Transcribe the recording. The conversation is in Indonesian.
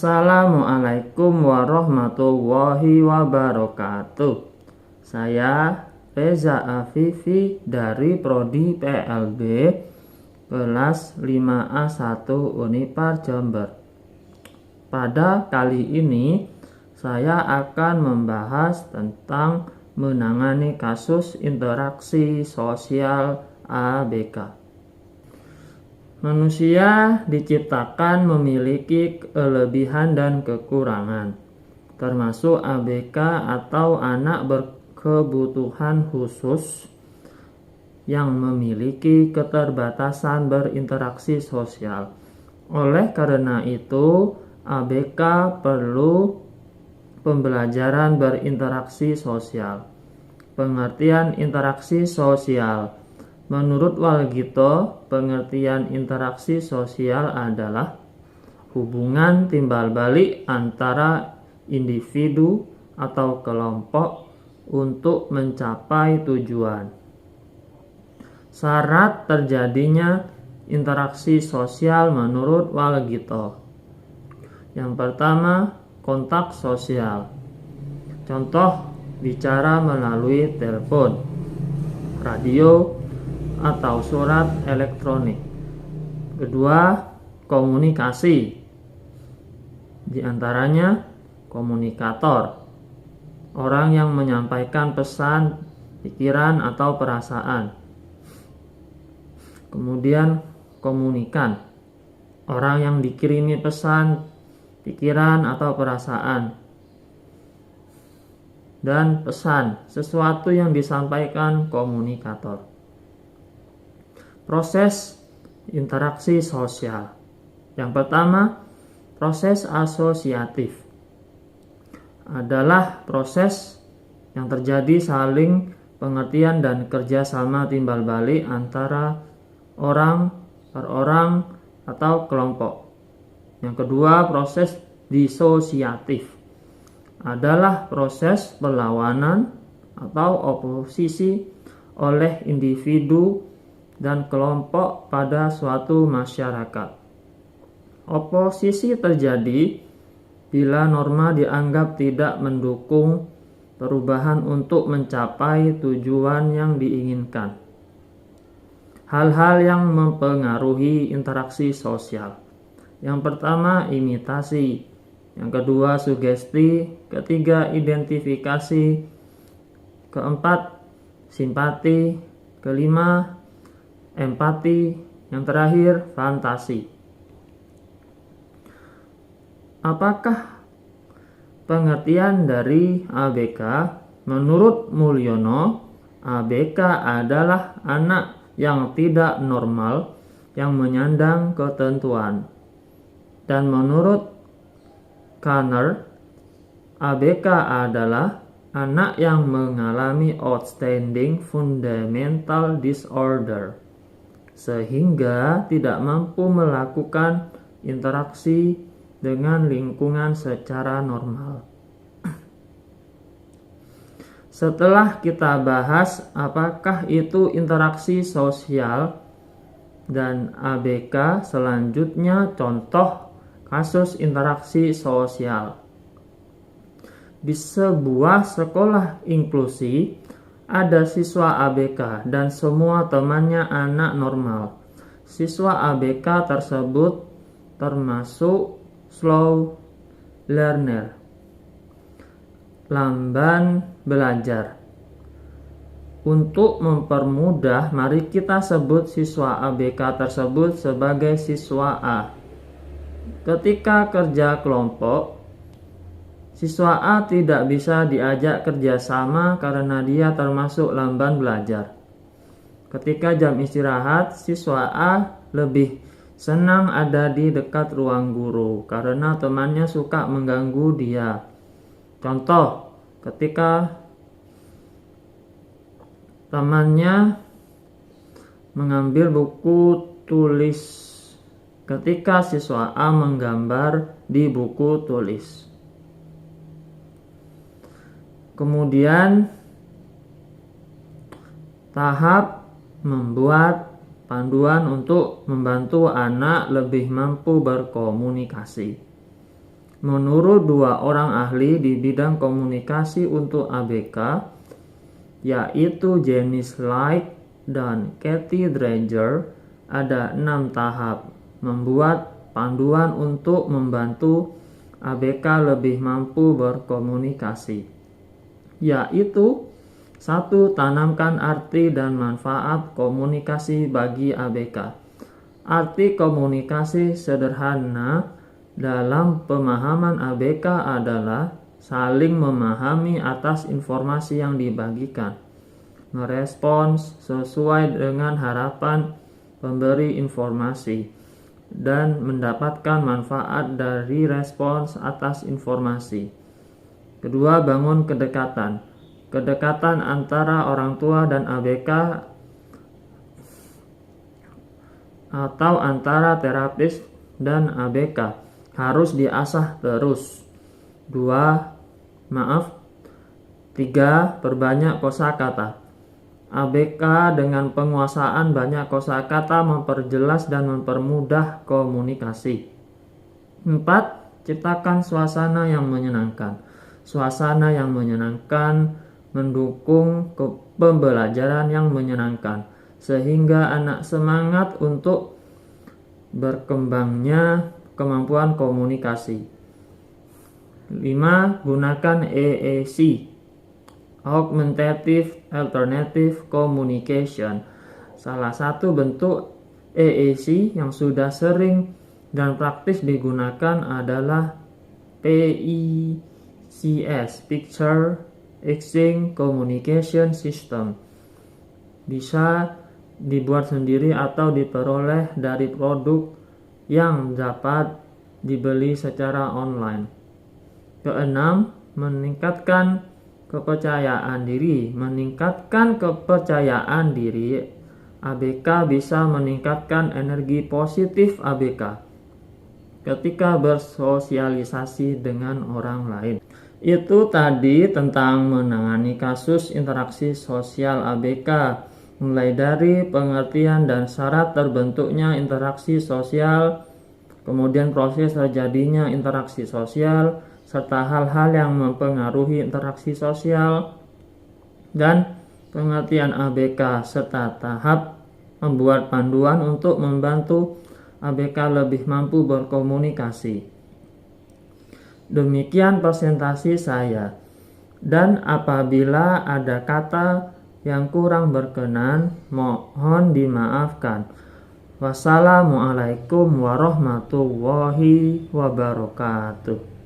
Assalamualaikum warahmatullahi wabarakatuh. Saya Reza Afifi dari Prodi PLB kelas 5A1 Unipar Jember. Pada kali ini saya akan membahas tentang menangani kasus interaksi sosial ABK. Manusia diciptakan memiliki kelebihan dan kekurangan, termasuk ABK atau anak berkebutuhan khusus yang memiliki keterbatasan berinteraksi sosial. Oleh karena itu, ABK perlu pembelajaran berinteraksi sosial. Pengertian interaksi sosial. Menurut Walgito, pengertian interaksi sosial adalah hubungan timbal balik antara individu atau kelompok untuk mencapai tujuan. Syarat terjadinya interaksi sosial menurut Walgito. Yang pertama, kontak sosial. Contoh, bicara melalui telepon, radio, atau surat elektronik. Kedua, komunikasi. Di antaranya komunikator, orang yang menyampaikan pesan, pikiran, atau perasaan. Kemudian komunikan, orang yang dikirimi pesan, pikiran, atau perasaan. Dan pesan, sesuatu yang disampaikan komunikator. Proses interaksi sosial. Yang pertama, proses asosiatif adalah proses yang terjadi saling pengertian dan kerjasama timbal balik antara orang per orang atau kelompok. Yang kedua, proses disosiatif adalah proses perlawanan atau oposisi oleh individu dan kelompok pada suatu masyarakat. Oposisi terjadi bila norma dianggap tidak mendukung perubahan untuk mencapai tujuan yang diinginkan. Hal-hal yang mempengaruhi interaksi sosial. Yang pertama, imitasi. Yang kedua, sugesti. Ketiga, identifikasi. Keempat, simpati. Kelima, empati. Yang terakhir, fantasi. Apakah pengertian dari ABK? Menurut Mulyono, ABK adalah anak yang tidak normal yang menyandang ketentuan. Dan menurut Kanner, ABK adalah anak yang mengalami outstanding fundamental disorder, sehingga tidak mampu melakukan interaksi dengan lingkungan secara normal. Setelah kita bahas apakah itu interaksi sosial dan ABK, selanjutnya contoh kasus interaksi sosial. Di sebuah sekolah inklusi, ada siswa ABK dan semua temannya anak normal. Siswa ABK tersebut termasuk slow learner, lamban belajar. Untuk mempermudah, mari kita sebut siswa ABK tersebut sebagai siswa A. Ketika kerja kelompok, siswa A tidak bisa diajak kerjasama karena dia termasuk lamban belajar. Ketika jam istirahat, siswa A lebih senang ada di dekat ruang guru karena temannya suka mengganggu dia. Contoh, ketika temannya mengambil buku tulis, ketika siswa A menggambar di buku tulis. Kemudian tahap membuat panduan untuk membantu anak lebih mampu berkomunikasi. Menurut dua orang ahli di bidang komunikasi untuk ABK, yaitu Janice Light dan Kathy Drager, ada 6 tahap membuat panduan untuk membantu ABK lebih mampu berkomunikasi, yaitu 1. Tanamkan arti dan manfaat komunikasi bagi ABK. Arti komunikasi sederhana dalam pemahaman ABK adalah saling memahami atas informasi yang dibagikan, merespons sesuai dengan harapan pemberi informasi, dan mendapatkan manfaat dari respons atas informasi. Kedua, bangun kedekatan. Kedekatan antara orang tua dan ABK atau antara terapis dan ABK harus diasah terus. 3. Perbanyak kosakata. ABK dengan penguasaan banyak kosakata memperjelas dan mempermudah komunikasi. 4. Ciptakan suasana yang menyenangkan. Suasana yang menyenangkan mendukung pembelajaran yang menyenangkan, sehingga anak semangat untuk berkembangnya kemampuan komunikasi. 5. Gunakan AAC, Augmentative Alternative Communication. Salah satu bentuk AAC yang sudah sering dan praktis digunakan adalah PECS, Picture Exchange Communication System. Bisa dibuat sendiri atau diperoleh dari produk yang dapat dibeli secara online. 6. Meningkatkan kepercayaan diri. Meningkatkan kepercayaan diri ABK bisa meningkatkan energi positif ABK ketika bersosialisasi dengan orang lain. Itu tadi tentang menangani kasus interaksi sosial ABK, mulai dari pengertian dan syarat terbentuknya interaksi sosial, kemudian proses terjadinya interaksi sosial, serta hal-hal yang mempengaruhi interaksi sosial, dan pengertian ABK, serta tahap membuat panduan untuk membantu ABK lebih mampu berkomunikasi. Demikian presentasi saya, dan apabila ada kata yang kurang berkenan, mohon dimaafkan. Wassalamualaikum warahmatullahi wabarakatuh.